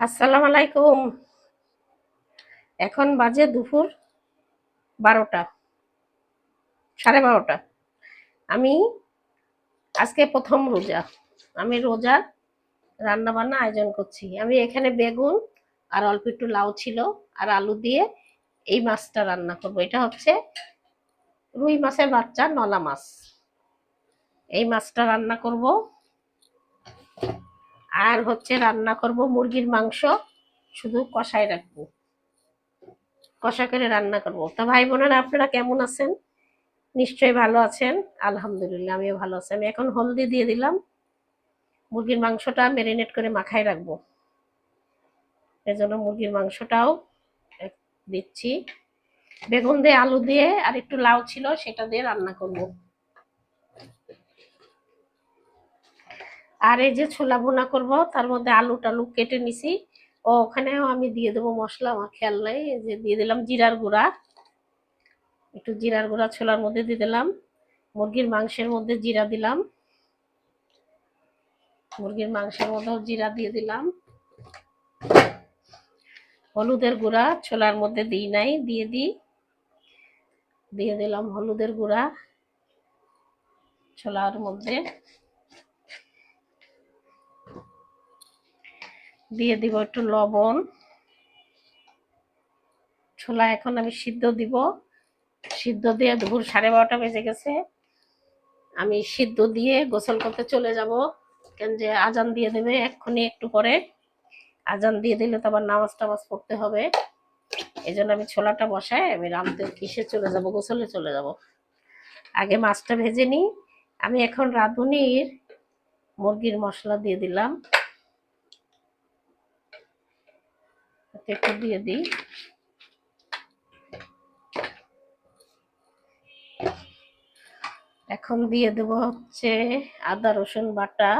আসসালামু আলাইকুম। এখন বাজে দুপুর 12টা, 12:30। আমি আজকে প্রথম রোজা। আমি রোজার রান্না বান্না আয়োজন করছি। আমি এখানে বেগুন আর অল্প একটু লাউ ছিল আর আলু দিয়ে এই মাছটা রান্না করব। এটা হচ্ছে রুই মাছের বাচ্চা, নলা মাছ। এই মাছটা রান্না করব। আর হচ্ছে রান্না করব মুরগির মাংস, শুধু কষায় রাখবো, কষা করে রান্না করব। তা ভাই বোনেরা, আপনারা কেমন আছেন? নিশ্চয়ই ভালো আছেন। আলহামদুলিল্লাহ, আমিও ভালো আছি। আমি এখন হলদি দিয়ে দিলাম। মুরগির মাংসটা ম্যারিনেট করে মাখায় রাখবো, এজন্য মুরগির মাংসটাও দিচ্ছি। বেগুন দিয়ে, আলু দিয়ে আর একটু লাউ ছিল, সেটা দিয়ে রান্না করব। আর এই যে ছোলা ভুনা করব, তার মধ্যে আলু টালু কেটে নিছি। ওখানেও আমি দিয়ে দেবো মশলা, আমার খেয়াল নাই। এই যে দিয়ে দিলাম জিরার গুঁড়া, একটু জিরার গুঁড়া ছোলার মধ্যে দিয়ে দিলাম। মুরগির মাংসের মধ্যে জিরা দিলাম, মুরগির মাংসের মধ্যেও জিরা দিয়ে দিলাম। হলুদের গুঁড়া ছোলার মধ্যে দিই নাই, দিয়ে দিলাম হলুদের গুঁড়া ছোলার মধ্যে। দিয়ে দিব একটু লবণ। ছোলা এখন আমি সিদ্ধ দিব। সিদ্ধ দিয়ে দুপুর 12:30 বেজে গেছে। আমি সিদ্ধ দিয়ে গোসল করতে চলে যাব, কেন যে আজান দিয়ে দেবে এক্ষুনি, একটু পরে আজান দিয়ে দিলে তো আবার নামাজ টামাজ পড়তে হবে। এই জন্য আমি ছোলাটা বসায় আমি রাঁধতে কিসে চলে যাব, গোসলে চলে যাব। আগে মাছটা ভেজে নিই। আমি এখন রাঁধুনির মুরগির মশলা দিয়ে দিলাম, একটু দিয়ে দিই। এখন দিয়ে দেব হচ্ছে আদা রসুন বাটা।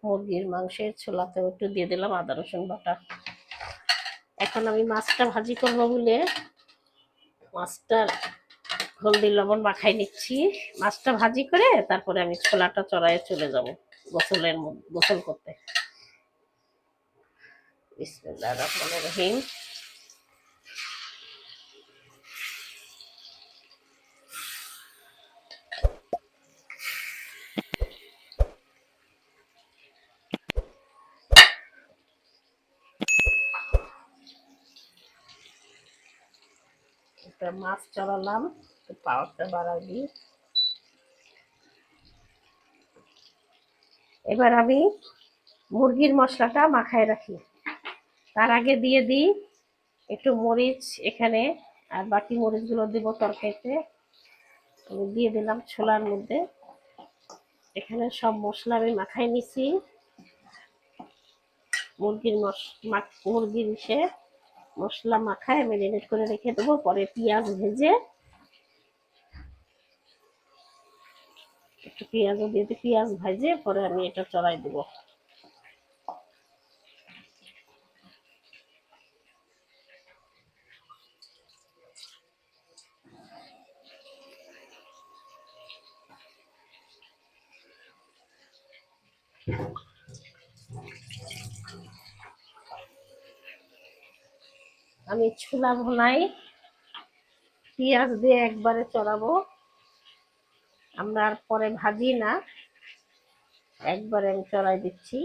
মুরগির মাংসের ছোলাতেও একটু দিয়ে দিলাম আদা রসুন বাটা। এখন আমি মাছটা ভাজি করবো বলে মাছটার হলদি লবণ মাখাই নিচ্ছি। মাছটা ভাজি করে তারপরে আমি ছোলাটা চড়াইয়ে চলে যাব গোসল করতে। বিসমিল্লাহির রহমানির রহিম। মাছ চড়ালাম, পাওয়ারটা বাড়াই দিই। এবার আমি মুরগির মশলাটা মাখায় রাখি, তার আগে দিয়ে দিই একটু মরিচ এখানে, আর বাকি মরিচগুলো দিব তরকারিতে। আমি দিয়ে দিলাম ছোলার মধ্যে। এখানে সব মশলা আমি মাখাই নিছি। মুরগির মশলা মাখায় ম্যারিনেট করে রেখে দেবো। পরে পেঁয়াজ ভেজে, একটু পেঁয়াজও দিয়ে দিই, পেঁয়াজ ভাজে পরে আমি এটা চড়াই দেবো। আমি ছোলা ভুনাই পেঁয়াজ দিয়ে একবারে চড়াবো, আমরা আর পরে ভাজি না, একবারে আমি চড়াই দিচ্ছি।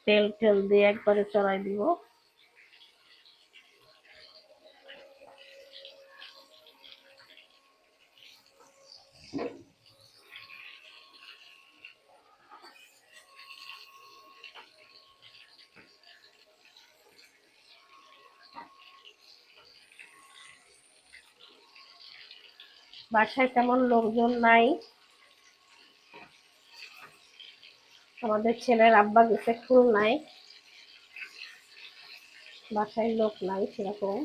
তেল টেল দিয়ে একবারে চড়াই দিব। বাসায় তেমন লোকজন নাই, আমাদের ছেলের আব্বা গেছে খুলনায়, বাসায় লোক নাই সেরকম।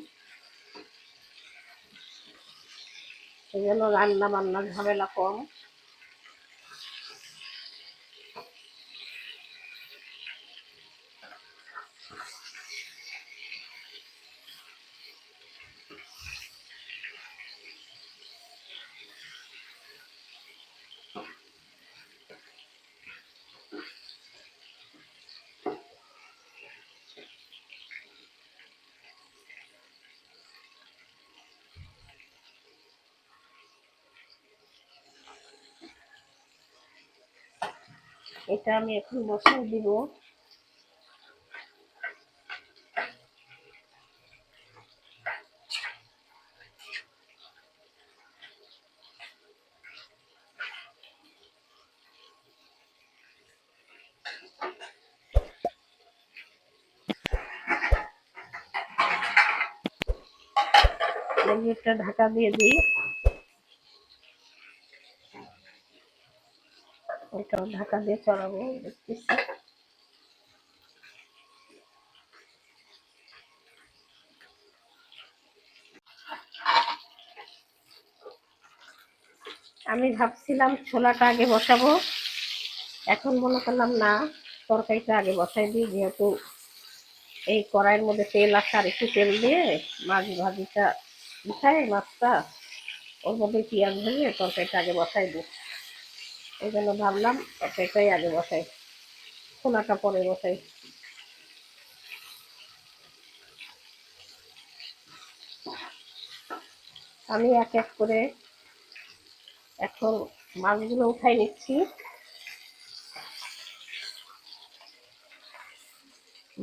এই জন্য রান্না বান্নার ঝামেলা কম। এটা আমি এখন বসাই দিব। একটা ঢাকা দিয়ে দিই, ওইটাও ঢাকা দিয়ে চড়াবো দেখতেছি। আমি ভাবছিলাম ছোলাটা আগে বসাবো, এখন মনে করলাম না, তরকারিটা আগে বসাই দিই, যেহেতু এই কড়াইয়ের মধ্যে তেল আসে, আর একটু তেল দিয়ে মাছ ভাজিটা উঠাই, মাছটা ওর মধ্যে পেঁয়াজ ভেজে তরকারিটা আগে বসাই দিই। এই জন্য ভাবলাম তরকারিটাই আগে বসাই, ছোলাটা পরে বসাই। আমি এক এক করে এখন মাছগুলো উঠাই নিচ্ছি।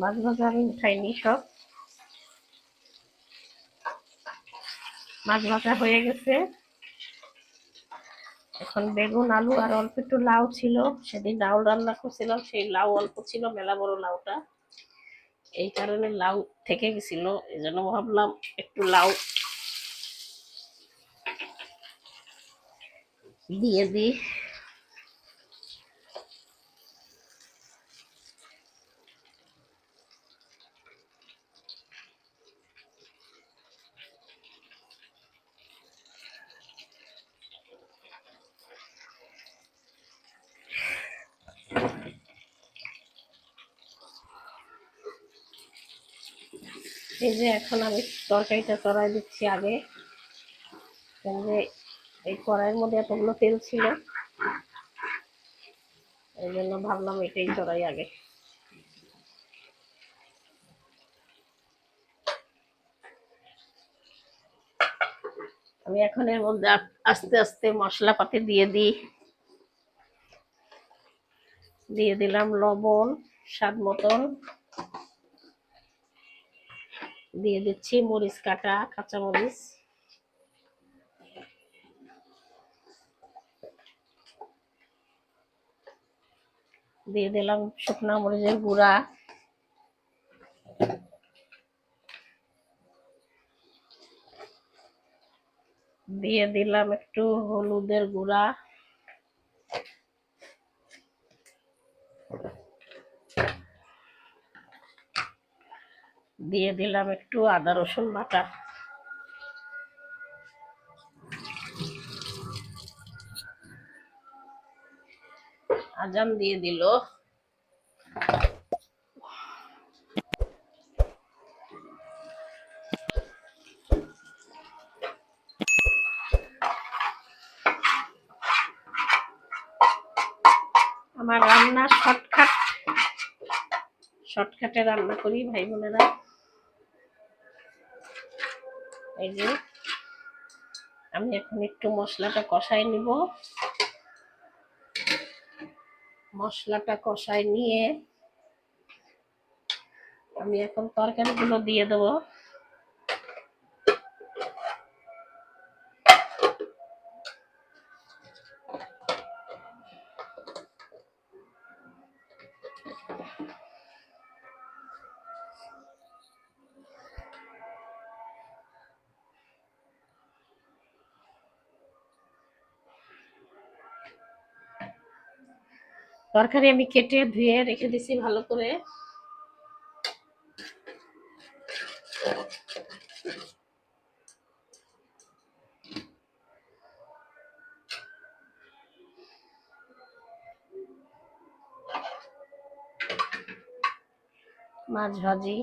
মাছ ভাজা আমি উঠাইনি সব, মাছ ভাজা হয়ে গেছে। এখন বেগুন, আলু আর অল্প একটু লাউ ছিল, সেদিন ডাউল রান্না করছিলাম, সেই লাউ অল্প ছিল, মেলা বড় লাউটা, এই কারণে লাউ থেকে গেছিল, এই জন্য ভাবলাম একটু লাউ দিয়ে দিই। এই যে এখন আমি তরকারিটা চড়াই দিচ্ছি আগে, যে এই কড়াইয়ের মধ্যে এতগুলো তেল ছিল, এই জন্য ভাবলাম এটাই চড়াই আগে। আমি এখন এর মধ্যে আস্তে আস্তে মশলাপাতি দিয়ে দিই। দিয়ে দিলাম লবণ স্বাদ মতন, দিয়ে দিচ্ছি মরিচ কাটা, কাঁচা মরিচ, দিয়ে দিলাম শুকনা মরিচের গুঁড়া, দিয়ে দিলাম একটু হলুদের গুঁড়া, দিয়ে দিলাম একটু আদা রসুন বাটা। আজান দিয়ে দিল। আমার রান্না শর্টকাটে রান্না করি ভাই বোনেরা। এই যে আমি এখন একটু মশলাটা কষাই নিব, মশলাটা কষাই নিয়ে আমি এখন তরকারিগুলো দিয়ে দেবো। তরকারি আমি কেটে ধুয়ে রেখে দিছি ভালো করে। মাছ ভাজি,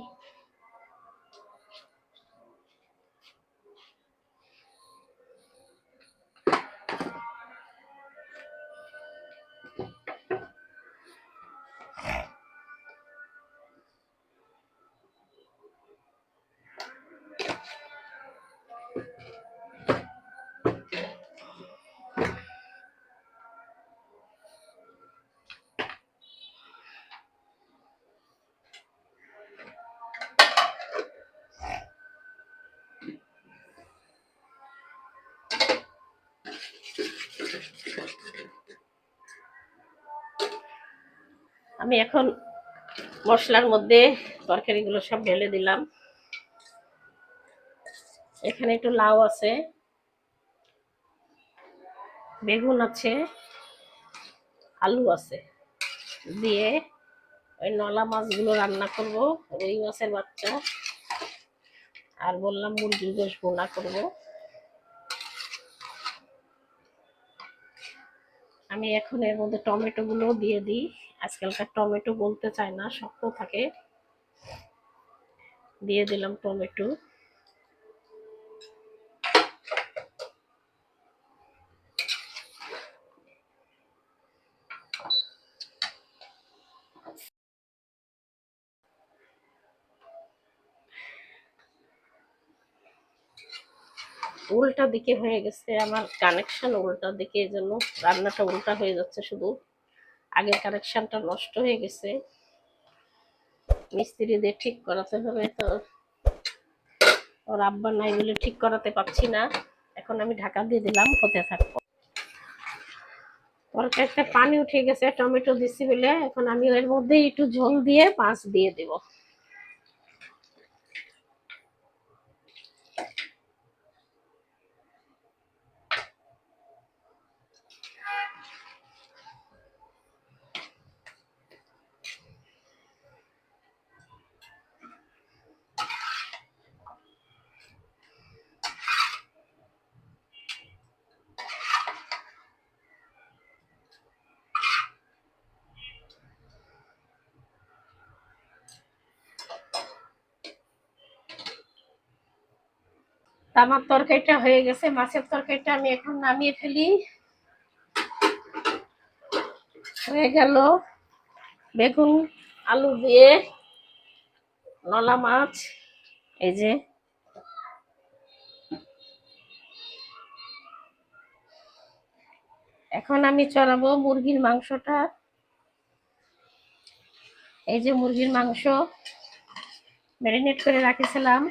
আমি এখন মশলার মধ্যে তরকারিগুলো সব ঢেলে দিলাম। এখানে একটু লাউ আছে, বেগুন আছে, আলু আছে, দিয়ে ওই নলা মাছগুলো রান্না করব, রুই মাছের বাচ্চা, আর বললাম মুরগির গোশ ভুনা করব। আমি এখন এর মধ্যে টমেটো গুলো দিয়ে দিই। আজকালকার টমেটো বলতে চায় না, শক্ত থাকে। দিয়ে দিলাম টমেটো। উল্টা দিকে হয়ে গেছে, আমার কানেকশন উল্টা দিকে, এই জন্য রান্নাটা উল্টা হয়ে যাচ্ছে। শুধু আগের কানেকশনটা নষ্ট হয়ে গেছে, মিস্ত্রি দিয়ে ঠিক করাতে হবে। তো ওর আব্বা নাই বলে ঠিক করাতে পারছি না। এখন আমি ঢাকা দিয়ে দিলাম, হতে থাকবো। তরকারিতে পানি উঠে গেছে, টমেটো দিছি বলে। এখন আমি এর মধ্যে একটু ঝোল দিয়ে মাছ দিয়ে দেব। আমার তরকারিটা হয়ে গেছে, মাছের তরকারিটা আমি এখন নামিয়ে ফেলি। হয়ে গেল বেগুন আলু দিয়ে নলা মাছ। এই যে এখন আমি চড়াবো মুরগির মাংসটা। এই যে মুরগির মাংস ম্যারিনেট করে রাখেছিলাম,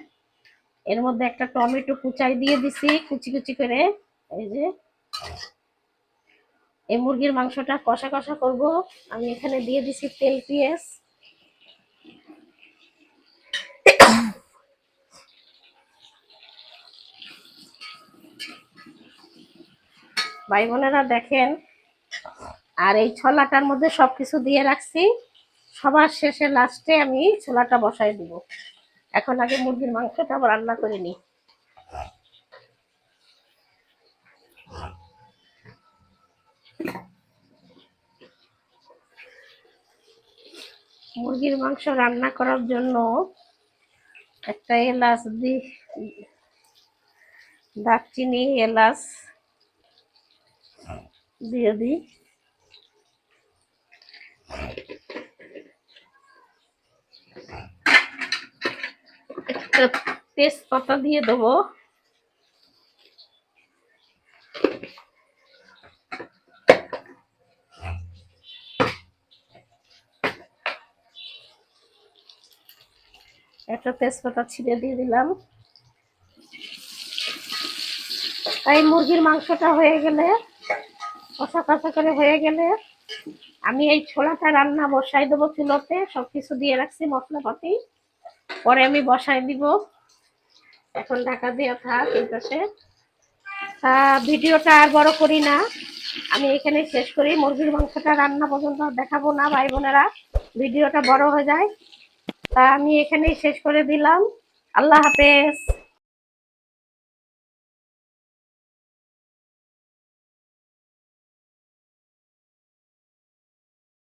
এর মধ্যে একটা টমেটো কুচাই দিয়ে দিছি কুচি কুচি করে। এই যে এই মুরগির মাংসটা কষা কষা করব। আমি এখানে দিয়ে দিছি তেল পেঁয়াজ। ভাই বোনেরা দেখেন, আর এই ছোলাটার মধ্যে সবকিছু দিয়ে রাখছি। সবার শেষে লাস্টে আমি ছোলাটা বসাই দিব। এখন আগে মুরগির মাংসটা রান্না করে নিই। মুরগির মাংস রান্না করার জন্য একটা এলাচ দিই, দারচিনি এলাচ দিয়ে দিই। একটা তেজপাতা দিয়ে দেবো। একটা তেজপাতা ছিঁড়ে দিয়ে দিলাম। তাই মুরগির মাংসটা হয়ে গেলে, কষা কষা করে হয়ে গেলে, আমি এই ছোলাটা রান্না বসাই দেবো চুলোতে। সবকিছু দিয়ে রাখছি মশলাপাতি, পরে আমি বসাই দিব। এখন ঢাকা দিয়ে থাক এই পাশে। ভিডিওটা আর বড় করি না, আমি এখানে শেষ করি। মুরগির মাংসটা রান্না পর্যন্ত দেখাবো না ভাই বোনেরা, ভিডিওটা বড় হয়ে যায়। তা আমি এখানেই শেষ করে দিলাম। আল্লাহ হাফেজ।